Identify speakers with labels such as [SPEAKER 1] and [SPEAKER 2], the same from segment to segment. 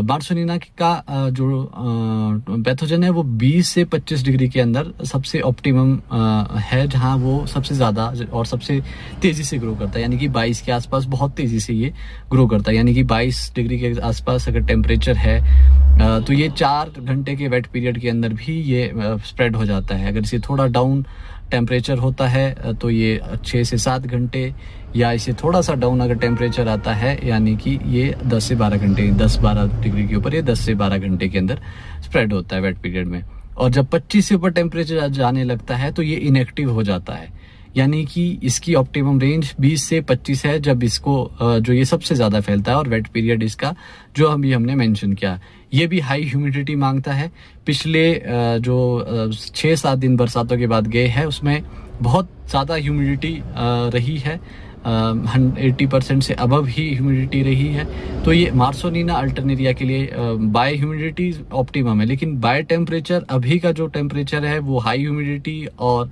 [SPEAKER 1] Marssonina का जो pathogen है वो 20 से 25 डिग्री के अंदर सबसे ऑप्टिमम है, जहां वो सबसे ज़्यादा और सबसे तेज़ी से ग्रो करता है। यानी कि 22 के आसपास बहुत तेज़ी से ये ग्रो करता है। यानी कि 22 डिग्री के आसपास अगर टेम्परेचर है तो ये 4 घंटे के वेट पीरियड के अंदर भी ये स्प्रेड हो जाता है। अगर इसे थोड़ा डाउन टेम्परेचर होता है तो ये 6 से 7 घंटे, या इसे थोड़ा सा डाउन अगर टेम्परेचर आता है यानी कि ये 10 से 12 घंटे, 10-12 डिग्री के ऊपर ये 10 से 12 घंटे के अंदर स्प्रेड होता है वेट पीरियड में। और जब 25 से ऊपर टेम्परेचर जाने लगता है तो ये इनएक्टिव हो जाता है। यानी कि इसकी ऑप्टिमम रेंज 20 से 25 है, जब इसको जो ये सबसे ज़्यादा फैलता है। और वेट पीरियड इसका जो हमने मेंशन किया, ये भी हाई ह्यूमिडिटी मांगता है। पिछले जो 6-7 दिन बरसातों के बाद गए हैं उसमें बहुत ज़्यादा ह्यूमिडिटी रही है, 80% से अबव ही ह्यूमिडिटी रही है। तो ये मार्सोनिना अल्टरनेरिया के लिए बाय ह्यूमिडिटी ऑप्टिमम है, लेकिन बाय टेम्परेचर अभी का जो टेम्परेचर है वो हाई ह्यूमिडिटी और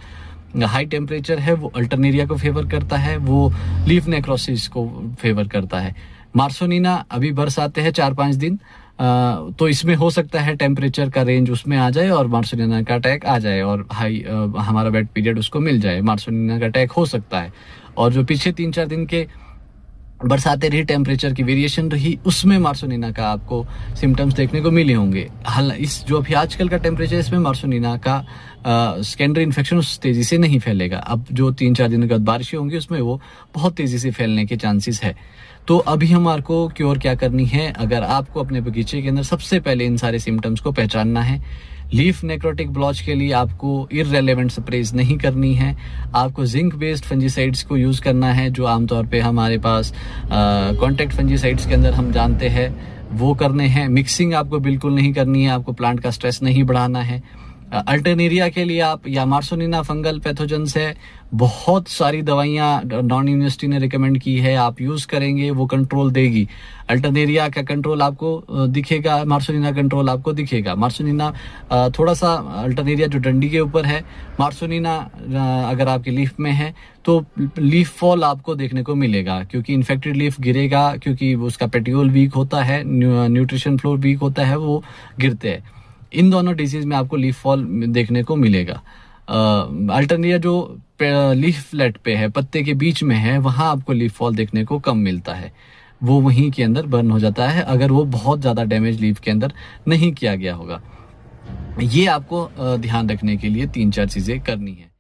[SPEAKER 1] हाई टेम्परेचर है वो अल्टरनेरिया को फेवर करता है, वो लीफ नेक्रोसिस को फेवर करता है। मार्सोनिना अभी बरसाते हैं 4-5 दिन, तो इसमें हो सकता है टेम्परेचर का रेंज उसमें आ जाए और मार्सोनिना का अटैक आ जाए और हाई हमारा वेट पीरियड उसको मिल जाए, मार्सोनिना का अटैक हो सकता है। और जो पिछले 3-4 दिन के बरसातें रही, टेम्परेचर की वेरिएशन रही, उसमें मार्सोनिना का आपको सिम्टम्स देखने को मिले होंगे। इस जो अभी आजकल का टेम्परेचर, इसमें मार्सोनिना का सेकेंडरी इन्फेक्शन उस तेजी से नहीं फैलेगा। अब जो 3-4 दिन के बाद बारिशें होंगी उसमें वो बहुत तेजी से फैलने के चांसेस है। तो अभी हमारे को क्योर क्या करनी है, अगर आपको अपने बगीचे के अंदर सबसे पहले इन सारे सिम्टम्स को पहचानना है। लीफ नेक्रोटिक ब्लॉच के लिए आपको इररेलेवेंट स्प्रेज नहीं करनी है, आपको जिंक बेस्ड फंजीसाइड्स को यूज़ करना है, जो आमतौर पे हमारे पास कॉन्टैक्ट फंजीसाइड्स के अंदर हम जानते हैं वो करने हैं। मिक्सिंग आपको बिल्कुल नहीं करनी है, आपको प्लांट का स्ट्रेस नहीं बढ़ाना है। अल्टरनेरिया के लिए आप या मार्सोनिना फंगल पैथोजेंस है, बहुत सारी दवाइयां नॉन यूनिवर्सिटी ने रिकमेंड की है, आप यूज करेंगे वो कंट्रोल देगी। अल्टरनेरिया का कंट्रोल आपको दिखेगा, मार्सोनिना कंट्रोल आपको दिखेगा। मार्सोनिना थोड़ा सा, अल्टरनेरिया जो डंडी के ऊपर है, मार्सोनिना अगर आपकी लीफ में है तो लीफ फॉल आपको देखने को मिलेगा, क्योंकि इन्फेक्टेड लीफ गिरेगा, क्योंकि उसका पेटियोल वीक होता है, न्यूट्रिशन फ्लो वीक होता है, वो गिरते हैं। इन दोनों डिजीज में आपको लीफ फॉल देखने को मिलेगा। अल्टरनेरिया जो लीफलेट पे है, पत्ते के बीच में है, वहां आपको लीफ फॉल देखने को कम मिलता है, वो वहीं के अंदर बर्न हो जाता है अगर वो बहुत ज्यादा डैमेज लीफ के अंदर नहीं किया गया होगा। ये आपको ध्यान रखने के लिए 3-4 चीजें करनी है।